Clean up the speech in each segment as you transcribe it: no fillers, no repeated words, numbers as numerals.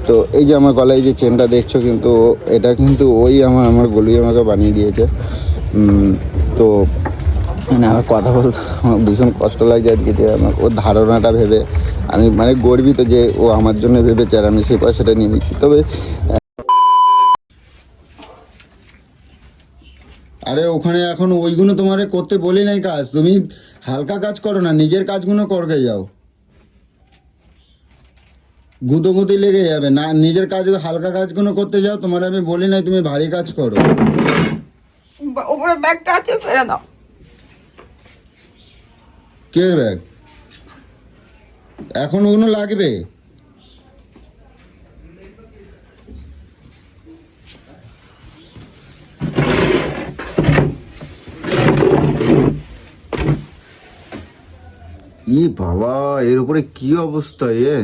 তো এই যে আমার গলায় যে চেনটা দেখছো, কিন্তু এটা কিন্তু ওই আমার গলুই আমাকে বানিয়ে দিয়েছে। তো মানে আমার কথা বলতে আমার ভীষণ কষ্ট লাগছে আজকে, যে আমার ওর ধারণাটা ভেবে আমি মানে গর্বিত যে ও আমার জন্য ভেবেছে আর আমি সেই পয়সাটা নিয়ে নিচ্ছি। তবে আরে ওখানে এখন ওইগুলো তোমার করতে বলি নাই কাজ, তুমি হালকা কাজ করো না, নিজের কাজগুলো করতে যাও। গুঁতোগুঁতি লেগে যাবে না, নিজের কাজ হালকা কাজগুলো করতে যাও। তোমার আমি বলি নাই তুমি ভারী কাজ করো। উপরে ব্যাগটা আছে, ফেলে দাও। কে ব্যাগ? এখন ওগুলো লাগবে? ই বাবা, এর উপরে কি অবস্থা এ?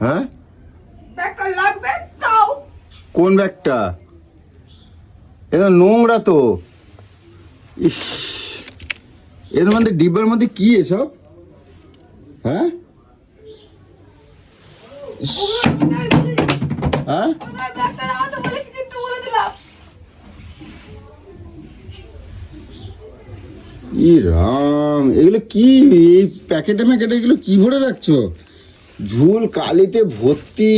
হ্যাঁ, ব্যাগটা লাগবে দাও। কোন ব্যাগটা? এটা নোংরা তো। ইস, এর মধ্যে ডিব্বার মধ্যে কি এসব? হ্যাঁ ইস, হ্যাঁ ব্যাগটা নামাতে বলেছি কিন্তু বলে দিলাম। ই রাম, এগুলো কি? এই প্যাকেটে ম্যাকেটে এগুলো কি ভরে রাখছো? ঝুল কালিতে ভর্তি।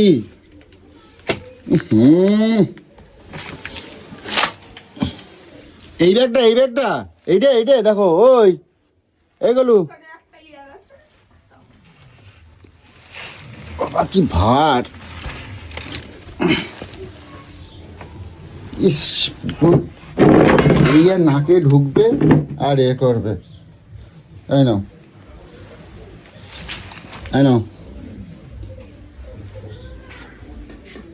এই ব্যাগটা এইটা দেখো, ওই এগুলো বাবা কি ভার। ইস, এই আর নাকে ঢুকবে আর এ করবে। এই নাও, এই নাও।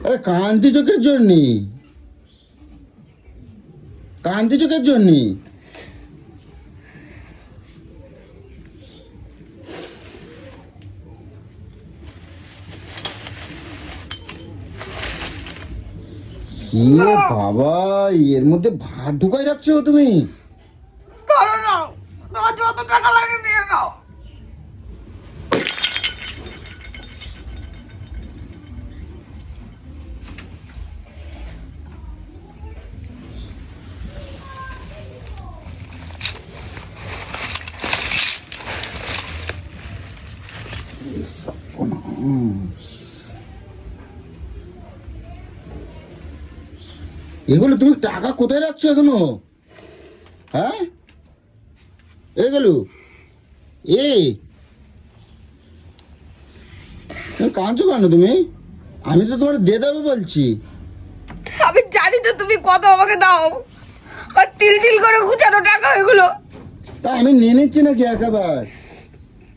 আরে কান্তি চোখের জন্য, কান্তি চোখের জন্য। কি রে বাবা, এর মধ্যে ভাত ঢুকাই রাখছো তুমি? ধরো নাও, তোমার যত টাকা লাগে নিয়ে নাও। এগুলো তুমি টাকা কোথায় রাখছো এগুলো? হ্যাঁ, এগুলো কাঁদছো কেন তুমি? আমি তো তোমার দিয়ে দেবো বলছি। আমি জানি তো তুমি কত আমাকে দাও, আর তিল তিল করে গুছানো টাকা এগুলো। তা আমি নিয়ে নিচ্ছি নাকি একেবারে?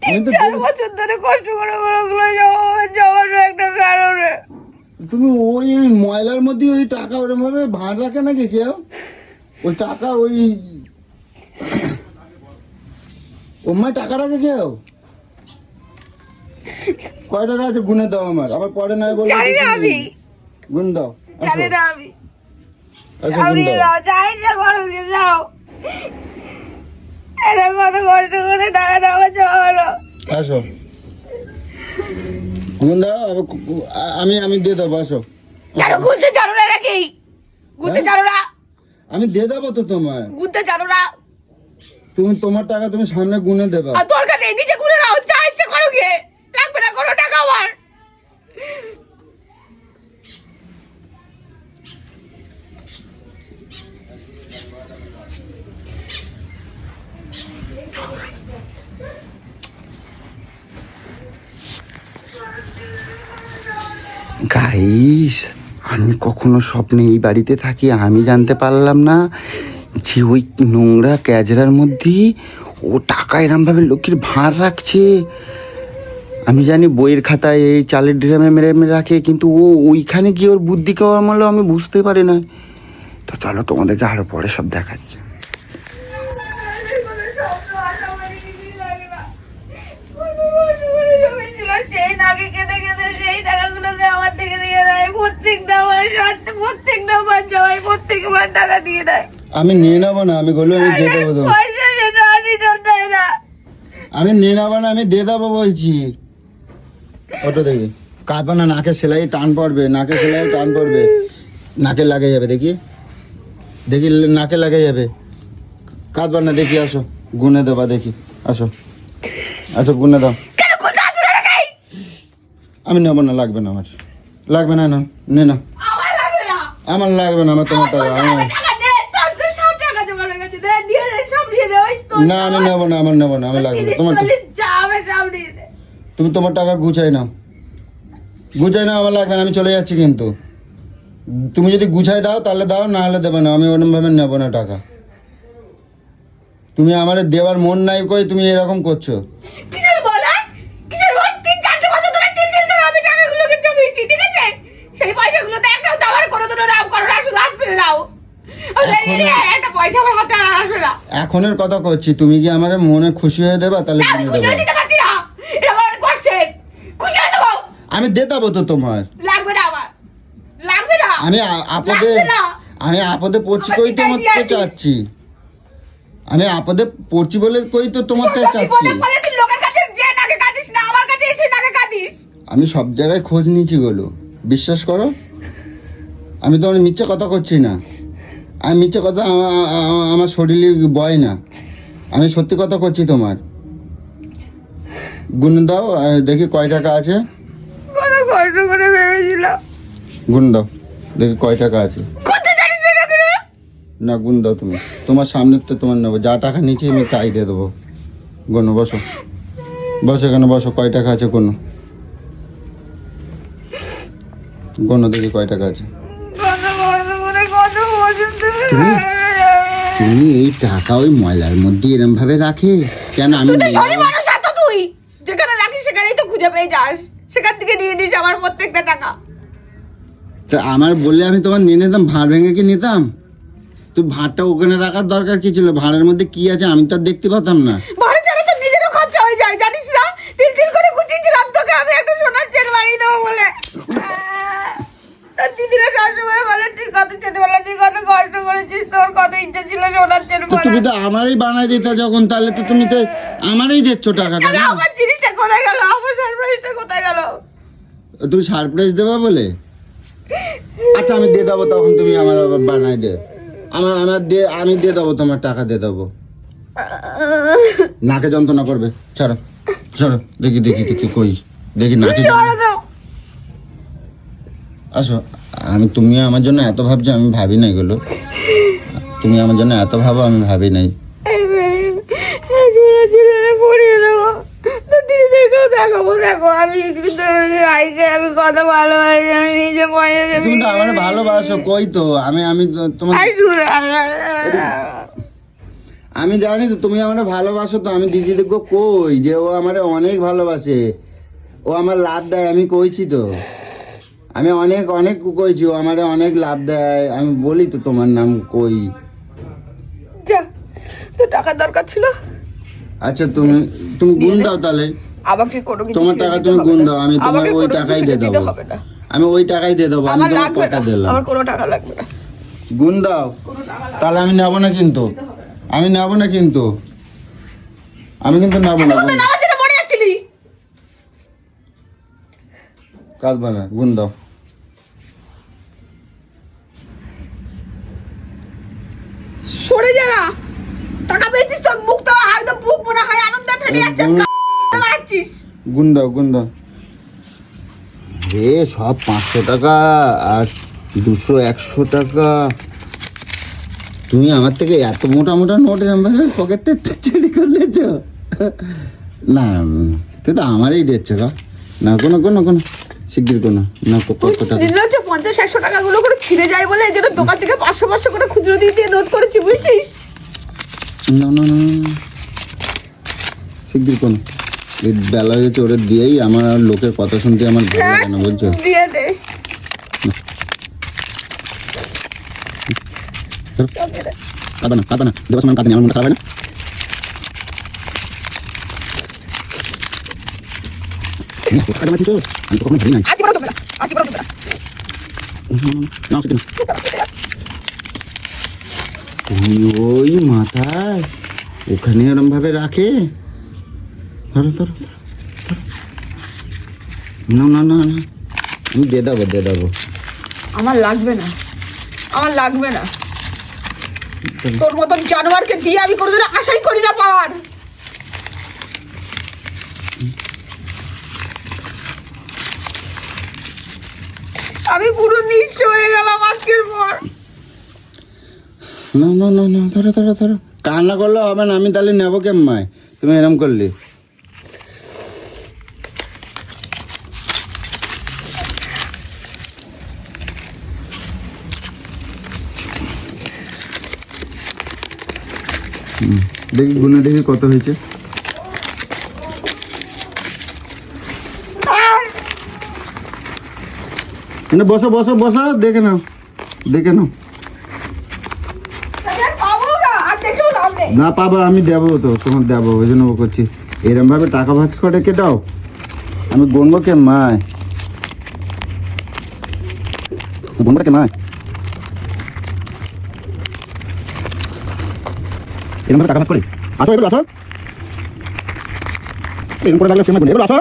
আমি তো 4 বছর ধরে কষ্ট করে ওগুলো জমানো একটা কারণে। তুমি ওই ময়লার মধ্যে ওই টাকা ওরম ভাবে ভাড় রাখে নাকি কেউ? ওই টাকা ওই ওমায় টাকা রাখে কেউ? কয় টাকা আছে গুনে দাও আমার, আবার পরে না বলবো। জানি না আমি, গুন দাও। জানি না আমি। আচ্ছা গুন আমি দাও। যাই যে করো গে যাও। এটা কত কষ্ট করে টাকা নেওয়া জমানো। আসো, গুন দাও। আমি দিয়ে দেবো, আসো। কেন গুনতে জানো না নাকি? গুনতে জানো না? আমি দিয়ে দেবো তো তোমার। গুনতে জানো না? তুমি তোমার টাকা তুমি সামনে গুনে দেবা। আর দরকার নেই, নিজে গুনে নাও, যা ইচ্ছে করো গে। লাগবে না কোনো টাকা আমার। গাইস, আমি কখনো স্বপ্নে এই বাড়িতে থাকি, আমি জানতে পারলাম না যে ওই নোংরা ক্যাজরার মধ্যে ও টাকা এরমভাবে লোকের ভাঁড় রাখছে। আমি জানি বইয়ের খাতায় এই চালের ড্রামে মেরে মেরে রাখে, কিন্তু ও ওইখানে গিয়ে ওর বুদ্ধি কেউ আমলো আমি বুঝতে পারি না। তো চলো তোমাদেরকে আরো পরে সব দেখাচ্ছে। আমি নিয়ে নেবো না, আমি বলবো আমি দিয়ে দেবো। আমি নিয়ে নেবো না, আমি দিয়ে দেবো বলছি। অটো দেখে কাঁদবা না, নাকে সেলাই টান পড়বে, নাকে সেলাই টান পড়বে, নাকে লাগে যাবে, দেখি দেখি নাকে লাগে যাবে। কাঁদবা না, দেখি আসো গুনে দেবা, দেখি আসো আসো গুনে দাও। কেন কোনটা জোরে রাখাই? আমি নেবো না, লাগবে না, আমার লাগবে না, না নে না, আমার লাগবে না। আমার লাগবে না, আমার তোমার টাকা আমার টাকা দে, তোর তো সব টাকা জোগাড় হয়ে গেছে। দে, দিয়ে দে, সব দিয়ে দে, ওই তোর না, আমি নেবো না, আমার নেবো না, আমার লাগবে না তোমার। যা হবে সব দিয়ে দে। তুমি তোমার টাকা গুছাই নাও, গুছাই নাও, আমার লাগবে না, আমি চলে যাচ্ছি। কিন্তু তুমি যদি গুছাই দাও তাহলে দাও, না হলে দেবে না, আমি ওরকম ভাবে নেবো না টাকা। তুমি আমার দেওয়ার মন নাই কই, তুমি এরকম করছো। কিসের বলা? কিসের বল? 3-4 বছর ধরে 3 দিন ধরে আমি টাকাগুলোকে জমিয়েছি, ঠিক আছে? সেই পয়সাগুলো তো একটাও তো আমার কোনোদিনও নাম করো না, শুধু হাত পেতে দাও। একটা পয়সা আমার হাতে আর আসবে না। এখনের কথা করছি, তুমি কি আমার মনে খুশি হয়ে দেবা? তাহলে আমি তুমি খুশি হয়ে দেবো। দিতে পারছি না। এটা আমার কোশ্চেন। খুশি হয়ে দেবো? আমি দেবো তো তোমার। লাগবে না আমার। লাগবে না। আমি আপদে লাগবে না। আমি আপদে পড়ছি আমার কই চিন্তায় তোমার দিয়ে তো আসিস। চাচ্ছি। আমি আপদে পড়ছি বলে কই তো তোমার তো সব চাচ্ছি। বিপদে পড়লে তুই লোকের কাছে যে নাকে কাঁদিস না, আমার কাছে এসে নাকে কাঁদিস। আমি সব জায়গায় খোঁজ নিয়েছি গুলো, বিশ্বাস করো। আমি তোমার মিথ্যে কথা করছি না, আমি মিথ্যে কথা আমার শরীরে বয় না, আমি সত্যি কথা করছি। তোমার গুণ দাও, দেখি কয় টাকা আছে। কত কষ্ট করে ভেবেছিলাম। গুণ দাও, দেখি কয় টাকা আছে। কত জানিস না টাকা রে? না, গুণ দাও তুমি, তোমার সামনে তো তোমার নেবো, যা টাকা নিচে আমি তাই দিয়ে দেবো। গুনো, বসো বসো, এখানে বসো, কয় টাকা আছে গুনো, গুনো দেখি কয় টাকা আছে। কত কষ্ট করে কত বছর ধরে তুমি এই টাকা ওই ময়লার মধ্যে এরম ভাবে রাখে কেন? আমি তুই তো শরীর মানুষ এত তুই যেখানে রাখিস সেখানেই তো খুঁজে পেয়ে যাস, সেখান থেকে নিয়ে নিস আমার প্রত্যেকটা টাকা। তা আমার বললে আমি তোমার নিয়ে নিতাম, ভাঁড় ভেঙে কি নিতাম? তুই ভাঁড়টা ওখানে রাখার দরকার কি ছিল? ভাঁড়ের মধ্যে কি আছে আমি তো আর দেখতে পেতাম না। ভাড়া ছাড়া তো নিজেরও খরচা হয়ে যায় জানিস না। 3 করে গুছিয়েছিলাম তোকে আমি একটা সোনার চেন বানিয়ে দেবো বলে। তোর দিদিরা সবসময় বলে তুই কত ছোটবেলা তুই কত কষ্ট করেছিস, তোর কত ইচ্ছা ছিল সোনার চেন তো পরা। তুমি তো আমারই বানাই দিতে যখন, তাহলে তো তুমি তো আমারই দিচ্ছ টাকাটা তাহলে না? আমার জিনিসটা কোথায় গেল, আমার সারপ্রাইজটা কোথায় গেল? তুমি সারপ্রাইজ দেবা বলে? আচ্ছা আমি দিয়ে দেবো, তখন তুমি আমার আবার বানাই দে। আমি দিয়ে দেবো, তোমার টাকা দিয়ে দেবো। নাকে যন্ত্রণা করবে, ছাড়ো ছাড়ো, দেখি দেখি দেখি কই, দেখি নাকে সরে দাও। আসো। তুমি আমার জন্য এত ভাবছো, আমি ভাবি নাই এগুলো। তুমি আমার জন্য এত ভাবো, আমি ভাবি নাই। সোনার চেনে পরিয়ে দেবো তো দিদিদেরকেও দেখাবো। দেখো আমি কিন্তু ভাইকে আমি কত ভালোবাসি, আমি নিজে পয়সা দেবো। তুমি তো আমার ভালোবাসো, কই তো আমি তো তোমার, আমি জানি তো তুমি আমার ভালোবাসো। তো আমি দিদি দেখবো কই যে ও আমার অনেক ভালোবাসে, ও আমার লাভ দেয়, আমি কইছি তো। আমি অনেক অনেক কইছি, ও আমার অনেক লাভ দেয়, আমি বলি তো তোমার নাম কই। যা, তো টাকার দরকার ছিল। আচ্ছা তুমি গুণ দাও তাহলে। আমাকে কোনো কিছু তোমার টাকা তুমি গুণ দাও, আমি তোমার আমাকে ওই কোনো টাকাই কিছু দিয়ে দিতে দেবো। হবে না। আমি ওই টাকাই দিয়ে দেবো, আমি আমার তোমার লাগবে টাকা না, দিলাম। আমার কোনো টাকা লাগবে না। গুণ দাও, তাহলে আমি নেবো না কিন্তু, আমি নেবো না কিন্তু, আমি কিন্তু নেবো না। তুই তো নামার জন্য মরে যাচ্ছিলি। কাঁদবা না, গুণ দাও। সরে যা না, টাকা পেয়েছিস তো মুখ তো একদম বুক মনে হয় আনন্দে ফেটে যাচ্ছে। মারাচ্ছিস। গুণ দাও, গুণ দাও। রে সব 500 টাকা আর 200 100 টাকা। তুমি আমার থেকে এত মোটা মোটা নোট পকেটে চুরি করলেছ? না তুই তো আমারই দিচ্ছ গা। না কোনো কোনো কোনো শিগগির কোনো না, কত টাকা? নির্লজ্জ 50-100 টাকাগুলো করে ছিঁড়ে যায় বলে এই জন্য দোকান থেকে 500 করে খুচরো দিয়ে দিয়ে নোট করেছি, বুঝছিস? না না না শিগগির কোনো, এই বেলা হয়েছে, ওরা দিয়েই আমার আর লোকের কথা শুনতে আমার ভালো লাগে না, বুঝছো? দিয়ে দে। কাঁদবে না, কাঁদবে না, দেবার সময় কাঁদনি, আমার মনটা খারাপ হয় না? আমি তো কখনো ভাবি নাই। আজকে বড় তোমরা, আজকে বড় তোমরা। না সেটা না, তুমি ওই মাথায় ওখানে এরম ভাবে রাখে। ধরো ধরো ধরো। না না না না, আমি দিয়ে দেবো। আমার লাগবে না, আমার লাগবে না। তোর মতন জানোয়ারকে দিয়ে আমি কোনোদিন আশাই করি না পাওয়ার। আমি পুরো নিঃস্ব হয়ে গেলাম আজকের পর। না না না না, ধরো কান্না করলে হবে না, আমি তাহলে নেবো কেম্মায় তুমি এরম করলে। দেখি গুনে দেখি কত হয়েছে। বসো বসো বসো, দেখে নাও। না পাবা, আমি দেবো তো, তোমার দেবো, ওই জন্য করছি। এরম ভাবে টাকা ভাজ করে কেটাও, আমি গুনবো কে মায়, এরম ভাবে টাকা ভাজ করে। আসো এগুলো আসো, এরম করে লাগলে এগুলো আসো।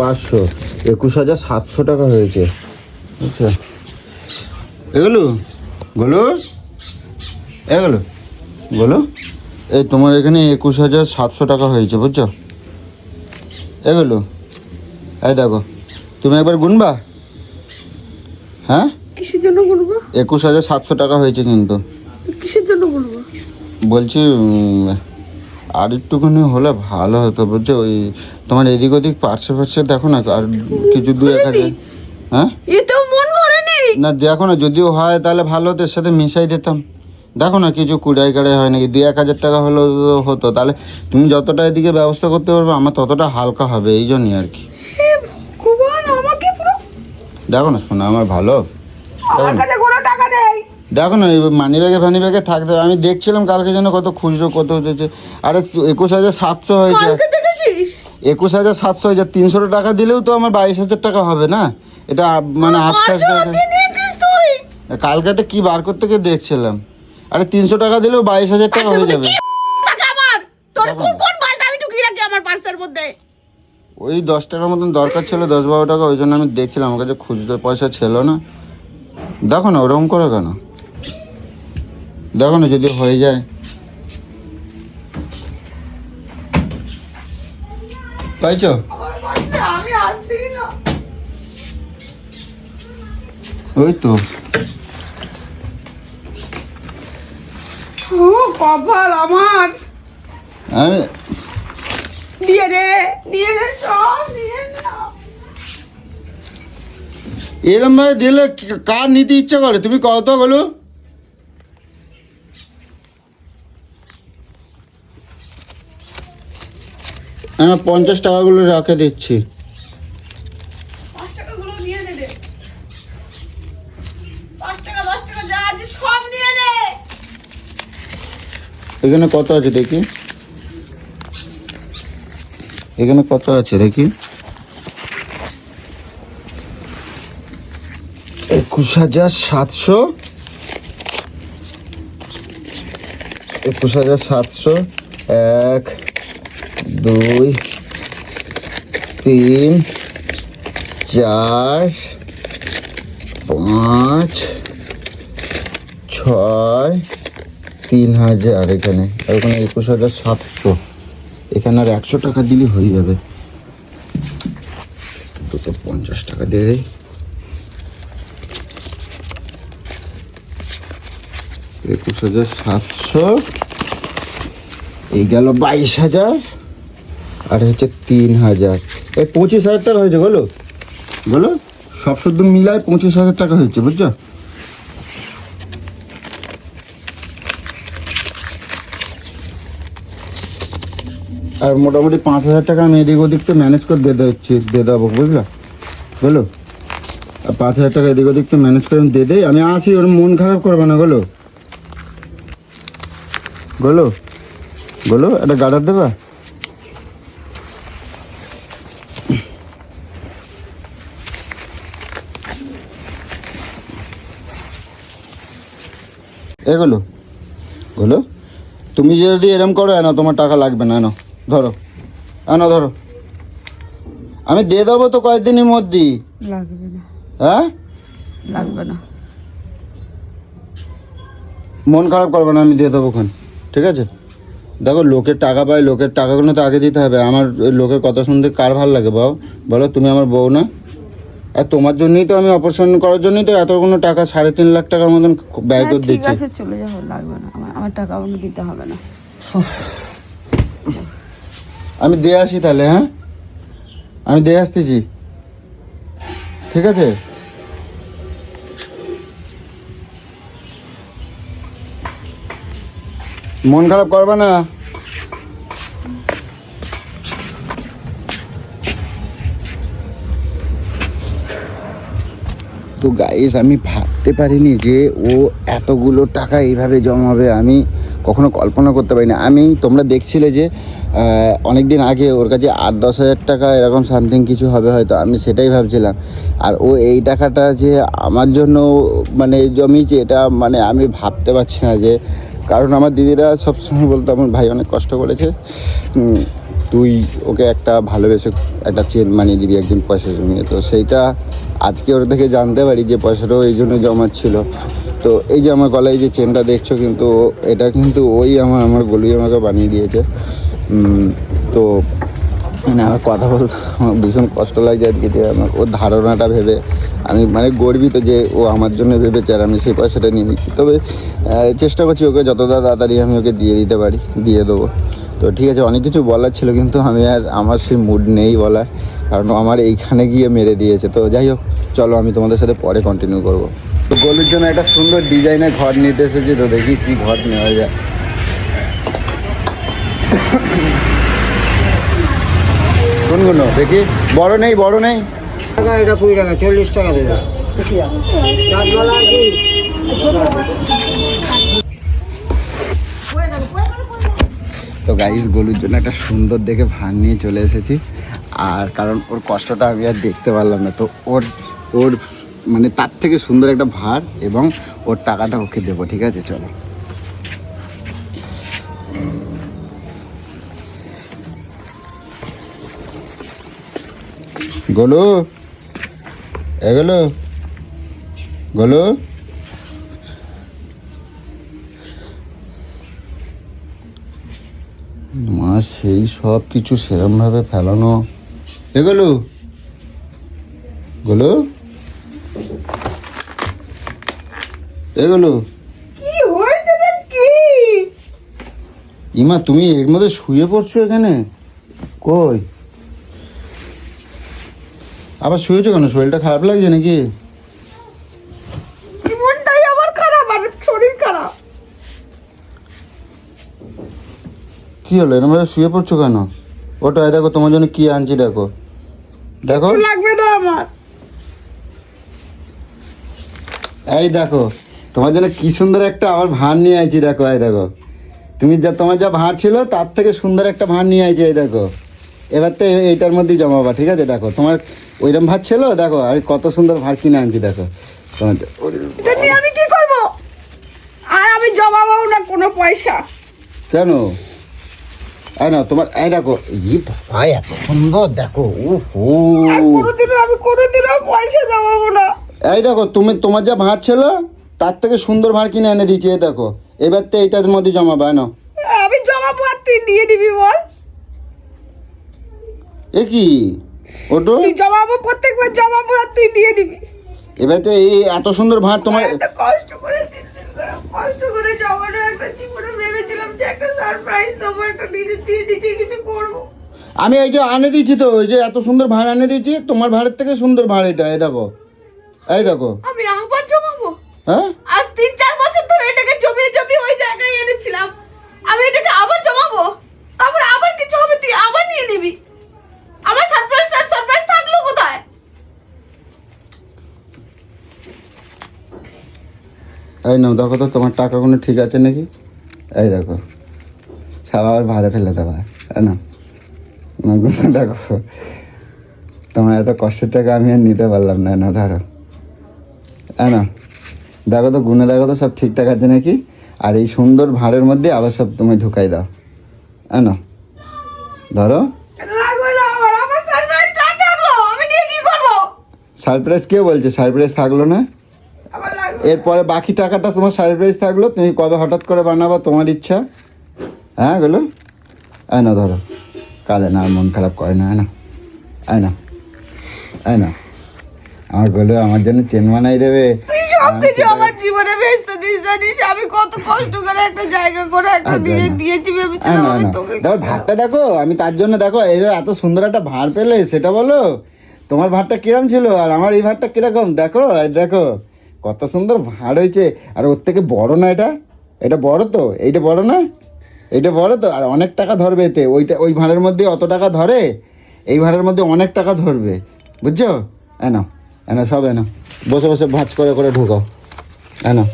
500, 21,700 টাকা হয়েছে। আচ্ছা এগুলো এই তোমার এখানে 21,700 টাকা হয়েছে, বুঝছো? এগুলো এই দেখো, তুমি একবার গুনবা। হ্যাঁ, কিসের জন্য গুনবো? 21,700 টাকা হয়েছে কিন্তু। কিসের জন্য গুনবো বলছি আর একটুখানি হলে ভালো হতো, বুঝছো? ওই তোমার এদিক ওদিক পার্শ্বে দেখো না, আর কিছু 2-1,000। হ্যাঁ, এতেও মন ভরে নেই না, দেখো না, যদিও হয় তাহলে ভালো হতো, এর সাথে মিশাই দিতাম। দেখো না, কিছু কুড়াই হয় নাকি, 2-1,000 টাকা হলো হতো, তাহলে তুমি যতটা এদিকে ব্যবস্থা করতে পারবে আমার ততটা হালকা হবে, এই জন্যই আর কি। আমাকে পুরো দেখো না শোনা, আমার ভালো, আমার কাছে কোনো টাকা নেই। দেখো না, মানি ব্যাগে থাকতে হবে। আমি দেখছিলাম কালকে যেন কত খুচরো কত হয়েছে। আরে 21,700 হয়েছে। 21,700 হয়েছে, 300 টাকা দিলেও তো আমার 22,000 টাকা হবে না? এটা মানে কালকে একটা কি বার করতে গিয়ে দেখছিলাম। আরে 300 টাকা দিলেও 22,000 টাকা হয়ে যাবে। ওই 10 টাকার মতন দরকার ছিল, 10-12 টাকা, ওই জন্য আমি দেখছিলাম, আমার কাছে খুচরো পয়সা ছিল না। দেখো না ওরকম করে কেন, দেখো না যদি হয়ে যায়। পাইছো? ওই তো কপাল আমার। আমি এরম ভাবে দিলে কার নিতে ইচ্ছে করে, তুমি কত বলো? আমি 50 টাকাগুলো রাখে দিচ্ছি। এখানে কত আছে দেখি, এখানে কত আছে দেখি। 21,700, 21,700, 1, 2, 3, 4, 5, 6, 3,000। এখানে 21,700, এখানে আর 100 টাকা দিলে হয়ে যাবে। তো 50 টাকা দিয়ে দেয়। 21,700, এই গেল 22,000, আর হচ্ছে 3,000, এই 25,000 টাকা হয়েছে। বলো সব শুদ্ধ মিলায় 25,000 টাকা হয়েছে, বুঝছো? আর মোটামুটি 5,000 টাকা আমি এদিক ওদিক তো ম্যানেজ করে দিয়ে দেবো, বুঝলা? বলো, আর 5,000 টাকা এদিক ওদিক তো ম্যানেজ করে আমি দিয়ে দেই। আমি আসি, ওর মন খারাপ করবে না। বলো একটা গার্ডার দেবা? এগুলো গুলো তুমি যদি এরম করো এনো, তোমার টাকা লাগবে না, এনো ধরো, এনো ধরো, আমি দিয়ে দেবো তো কয়েকদিনের মধ্যেই। লাগবে না, হ্যাঁ লাগবে না। মন খারাপ করবে না, আমি দিয়ে দেবো খান, ঠিক আছে? দেখো লোকের টাকা পাই, লোকের টাকাগুলো তো আগে দিতে হবে। আমার ওই লোকের কথা শুনতে কার ভালো লাগে বাবু বলো? তুমি আমার বউ না? আর তোমার জন্যই তো আমি অপারেশন করার জন্যই তো এতগুলো টাকা, 3.5 লাখ টাকার মতন ব্যয় করে ঠিক দিচ্ছি। আছে চলে যাবো, লাগবে না, আমার টাকা আমাকে দিতে হবে না। আমি দিয়ে আসি তাহলে, হ্যাঁ আমি দিয়ে আসতেছি, ঠিক আছে? মন খারাপ করবে না। তো গাইস আমি ভাবতে পারিনি যে ও এতগুলো টাকা এইভাবে জমাবে, আমি কখনো কল্পনা করতে পারিনি। আমি তোমরা দেখছিলে যে অনেক দিন আগে ওর কাছে 8-10 হাজার টাকা এরকম সামথিং কিছু হবে হয়তো, আমি সেটাই ভাবছিলাম। আর ও এই টাকাটা যে আমার জন্য মানে জমিয়েছে, এটা মানে আমি ভাবতে পারছি না। যে কারণ আমার দিদিরা সবসময় বলতো আমার ভাই অনেক কষ্ট করেছে, তুই ওকে একটা ভালোবেসে একটা চেন বানিয়ে দিবি একদিন পয়সা জমিয়ে। তো সেইটা আজকে ওর থেকে জানতে পারি যে পয়সাটাও এই জন্য জমাচ্ছিল। তো এই যে আমার গলায় যে চেনটা দেখছো, কিন্তু এটা কিন্তু ওই আমার গলুই আমাকে বানিয়ে দিয়েছে। তো মানে আমার কথা বলতে আমার ভীষণ কষ্ট লাগছে আজকে, যে আমার ওর ধারণাটা ভেবে আমি মানে গর্বিত যে ও আমার জন্য ভেবেছে আর আমি সেই পয়সাটা নিয়ে নিচ্ছি। তবে চেষ্টা করছি ওকে যতটা তাড়াতাড়ি আমি ওকে দিয়ে দিতে পারি দিয়ে দেবো। তো ঠিক আছে, অনেক কিছু বলার ছিল কিন্তু আমি আর আমার সেই মুড নেই বলার, কারণ আমার এইখানে গিয়ে মেরে দিয়েছে। তো যাই হোক, চলো আমি তোমাদের সাথে পরে কন্টিনিউ করবো। তো গলুর জন্য একটা সুন্দর ডিজাইনের ঘর নিতে এসেছি, তো দেখি কি ঘর নেওয়া যায়। কোনগুলো দেখি? বড় নেই, বড় নেই। এটা 20 টাকা, 40 টাকা দেবে। চাঁদওয়ালা আর কি? তো গাইস গলুর জন্য একটা সুন্দর দেখে ভান নিয়ে চলে এসেছি। আর কারণ ওর কষ্টটা আমি আর দেখতে পারলাম না, তো ওর মানে তার থেকে সুন্দর একটা ভার এবং ওর টাকাটা ওকে দেবো, ঠিক আছে? চলো। গোলু, এগুলো গোলু, মা সেই সব কিছু সেরমভাবে ফেলানো। এগুলো গোলু, এগুলো কি হয়েছে রে? কি ইমা তুমি এর মধ্যে শুয়ে পড়ছো এখানে? কই আবার শুয়েছো কেন? শরীরটা খারাপ লাগছে নাকি? জীবনটাই আমার খারাপ আর শরীর খারাপ। কি হলো এরকম ভাবে শুয়ে পড়ছো কেন? ওটা দেখো তোমার জন্য কি আনছি, দেখো দেখো। লাগবে না আমার। এই দেখো তোমার জন্য কি সুন্দর একটা আবার ভাঁড় নিয়ে আইছি, দেখো এই দেখো। তুমি যা তোমার যা ভাঁড় ছিল তার থেকে সুন্দর একটা ভাঁড় নিয়ে আইছি, এই দেখো। এবার তো এইটার মধ্যেই জমাবা, ঠিক আছে? দেখো তোমার ওইরকম ভাঁড় ছিল, দেখো আমি কত সুন্দর ভাঁড় কিনে আনছি, দেখো তোমার। এটা নিয়ে আমি কি করব? আর আমি জমাবো না কোনো পয়সা। কেন? এই না তোমার, এই দেখো, ই ভাই এত সুন্দর, দেখো আর কোনোদিনও পয়সা জমাবো না। এই দেখো তুমি তোমার যা ভাঁড় ছিল তার থেকে সুন্দর ভাঁড় কিনে এনে দিয়েছি, এই দেখো। এবার তো এইটার মধ্যে জমাবা না। আমি জমাবো আর তুই নিয়ে নিবি, বল? এ কি ওটো? তুই জমাবো, প্রত্যেকবার জমাবো আর তুই নিয়ে নিবি। এবার তো এই এত সুন্দর ভাঁড় তোমার। এত কষ্ট করে কষ্ট করে জমানো একটা জীবনে ভেবেছিলাম যে একটা সারপ্রাইজ দেবো, একটা নিজে দিয়ে দিচ্ছি কিছু করবো। আমি এই যে আনে দিয়েছি, তো ওই যে এত সুন্দর ভাঁড় আনে দিয়েছি, তোমার ভাঁড়ের থেকে সুন্দর ভাঁড় এটা, এই দেখো এই দেখো। আমি আবার জমাবো? হ্যাঁ আজ 3-4 বছর ধরে এটাকে জমিয়ে জমিয়ে ওই জায়গায় এনেছিলাম, আমি এটাকে আবার জমাবো? তারপরে আবার কিছু হবে তুই আবার নিয়ে নিবি। আমার সারপ্রাইজ থাকলো কোথায়? এই নাও দেখো তো তোমার টাকাগুলো ঠিক আছে নাকি? এই দেখো সব আবার ভাড়ে ফেলে দেবা, না দেখো তোমার এত কষ্টের টাকা আমি আর নিতে পারলাম না, না ধরো। না দেখো তো গুনে দেখো তো সব ঠিকঠাক আছে নাকি? আর এই সুন্দর ভাঁড়ের মধ্যে আবার সব তুমি ঢুকাই দাও। না ধরো। লাগবে না আমার, আমার সারপ্রাইজ থাকলো, আমি নিয়ে কি করবো? সারপ্রাইজ কে বলছে সারপ্রাইজ থাকলো না? আমার লাগবে। এরপরে বাকি টাকাটা তোমার সারপ্রাইজ থাকলো, তুমি কবে হঠাৎ করে বানাবা তোমার ইচ্ছা। হ্যাঁ গেলো, আয় না ধরো, কাঁদে না, মন খারাপ করে না, আয় না, আয় না, আয় না। আমার গেলো আমার জন্য চেন বানাই দেবে। তুই সবকিছু আমার জীবনে ভেস্তে দিস, জানিস আমি কত কষ্ট করে একটা জায়গা করে একটা দিয়ে দিয়েছি, ভেবেছিলাম আমি তোকে। দেখো ভাতটা দেখো, আমি তার জন্য দেখো এই যে এত সুন্দর একটা ভাঁড় পেলে সেটা বলো। তোমার ভাতটা কিরম ছিল আর আমার এই ভাতটা কিরকম, দেখো এই দেখো কত সুন্দর ভাঁড় হয়েছে। আর ওর থেকে বড় না এটা, এটা বড় তো, এইটা বড় না, এইটা বড় তো। আর অনেক টাকা ধরবে এতে, ওই ভাঁড়ের মধ্যে অত টাকা ধরে, এই ভাঁড়ের মধ্যে অনেক টাকা ধরবে, বুঝছো? এনো এনো সব এনো, বসে বসে ভাঁজ করে করে ঢুকাও। এনো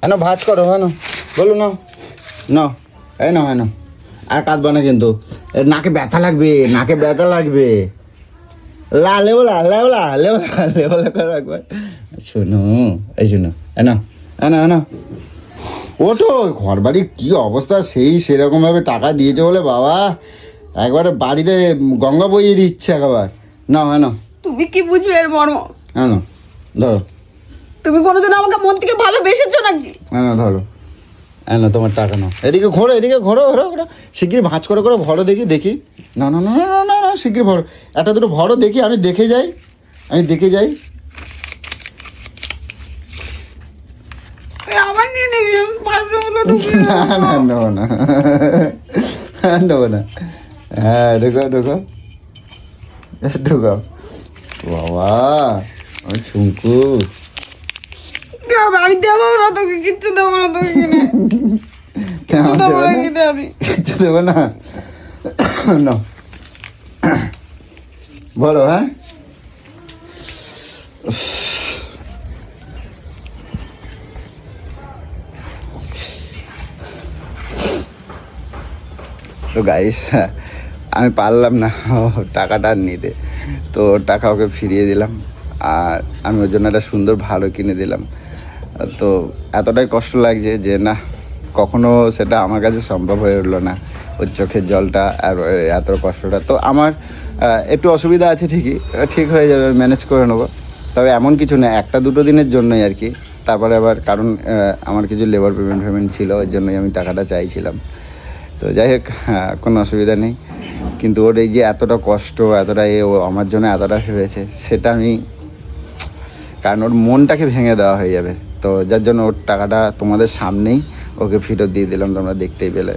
এনো ভাঁজ করো, এনো বলো না, না এই না হয় না, আর কাঁদবা না কিন্তু, এর নাকে ব্যথা লাগবে, নাকে ব্যথা লাগবে। লেবলা লেবলা লেবলা লেবলা করো একবার। শোনো এই শোনো, এনো এনো এনো ওঠো। ঘর বাড়ির কী অবস্থা, সেই সেরকমভাবে টাকা দিয়েছে বলে বাবা একবারে বাড়িতে গঙ্গা বইয়ে দিচ্ছে একবার। না এনো, তুমি কি বুঝবে এর মর্ম? এনো ধরো, তুমি কোনোদিন আমাকে মন থেকে ভালোবেসেছো নাকি? এনো ধরো, এনো তোমার টাকা নাও। এদিকে ঘোরো, এদিকে ঘোরো ঘোরো ঘোরো, শিগগির ভাঁজ করে করে ভরো দেখি, দেখি। না না না না না না, শিগগির ভরো, একটা দুটো ভরো দেখি, আমি দেখে যাই, আমি দেখে যাই। আমার নিয়ে নিবি, আমি পারবো না, ঢুকিয়ে না না নেবো না, নেবো না। হ্যাঁ ঢুকাও ঢুকাও ঢুকাও। বাবা আমি ছুঁকু, আমি দেবো না তোকে, কিচ্ছু দেবো না তোকে কিনে, কেমন দেবো দেবো না না, কিনে আমি। কিচ্ছু দেবো না। নাও বলো। হ্যাঁ তো গাইস, আমি পারলাম না টাকাটা আর নিতে, তো টাকা ওকে ফিরিয়ে দিলাম। আর আমি ওর জন্য একটা সুন্দর ভালো কিনে দিলাম। তো এতটাই কষ্ট লাগছে যে না, কখনো সেটা আমার কাছে সম্ভব হয়ে উঠলো না, ওর চোখের জলটা আর এত কষ্টটা। তো আমার একটু অসুবিধা আছে ঠিকই, ঠিক হয়ে যাবে, ম্যানেজ করে নেবো। তবে এমন কিছু না, একটা দুটো দিনের জন্যই আর কি। তারপরে আবার কারণ আমার কিছু লেবার পেমেন্ট ছিল, ওই জন্যই আমি টাকাটা চাইছিলাম। তো যাই হোক, কোনো অসুবিধা নেই। কিন্তু ওর এই যে এতটা কষ্ট, এতটা ও আমার জন্য এতটা ভেবেছে, সেটা আমি, কারণ ওর মনটাকে ভেঙে দেওয়া হয়ে যাবে। তো যার জন্য ওর টাকাটা তোমাদের সামনেই ওকে ফেরত দিয়ে দিলাম, তোমরা দেখতেই পেলে।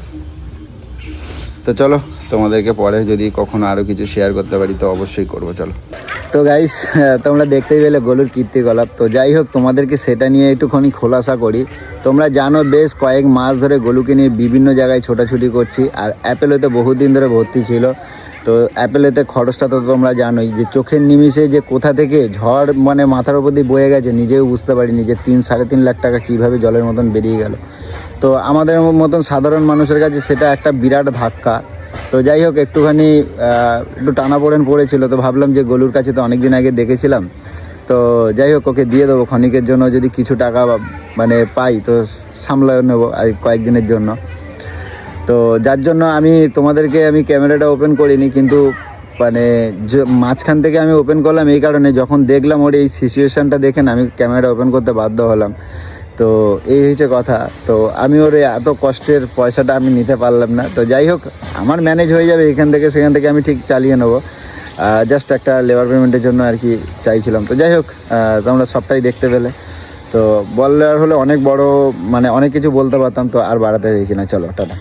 তো চলো, তোমাদেরকে পরে যদি কখনো আরও কিছু শেয়ার করতে পারি তো অবশ্যই করবো। চলো। তো গাইস, তোমরা দেখতেই পেলে গোলুর কীর্তিকলাপ। তো যাই হোক, তোমাদেরকে সেটা নিয়ে একটুখানি খোলাসা করি। তোমরা জানো বেশ কয়েক মাস ধরে গোলুকে নিয়ে বিভিন্ন জায়গায় ছোটাছুটি করছি। আর অ্যাপেলোতে বহুদিন ধরে ভর্তি ছিল। তো অ্যাপেলোতে খরচটা তো তোমরা জানোই, যে চোখের নিমিষে যে কোথা থেকে ঝড় মানে মাথার উপর দিয়ে বয়ে গেছে, নিজেও বুঝতে পারিনি যে 3-3.5 লাখ টাকা কীভাবে জলের মতন বেরিয়ে গেল। তো আমাদের মতন সাধারণ মানুষের কাছে সেটা একটা বিরাট ধাক্কা। তো যাই হোক, একটুখানি একটু টানাপোড়েন পড়েছিল। তো ভাবলাম যে গোলুর কাছে তো অনেক দিন আগে দেখেছিলাম, তো যাই হোক ওকে দিয়ে দেবো ক্ষণিকের জন্য, যদি কিছু টাকা মানে পাই তো সামলায় নেবো আর কয়েকদিনের জন্য। তো যার জন্য তোমাদেরকে আমি ক্যামেরাটা ওপেন করিনি, কিন্তু মানে মাঝখান থেকে আমি ওপেন করলাম এই কারণে, যখন দেখলাম ওর এই সিচুয়েশানটা দেখেন আমি ক্যামেরা ওপেন করতে বাধ্য হলাম। তো এই হচ্ছে কথা। তো আমি ওর এত কষ্টের পয়সাটা আমি নিতে পারলাম না। তো যাই হোক, আমার ম্যানেজ হয়ে যাবে এখান থেকে সেখান থেকে, আমি ঠিক চালিয়ে নেবো। জাস্ট একটা লেবার পেমেন্টের জন্য আর কি চাইছিলাম। তো যাই হোক, তোমরা সবটাই দেখতে পেলে। তো বললে হলে অনেক বড় মানে অনেক কিছু বলতে পারতাম, তো আর বাড়াতে চাইছি না। চলো টাটা।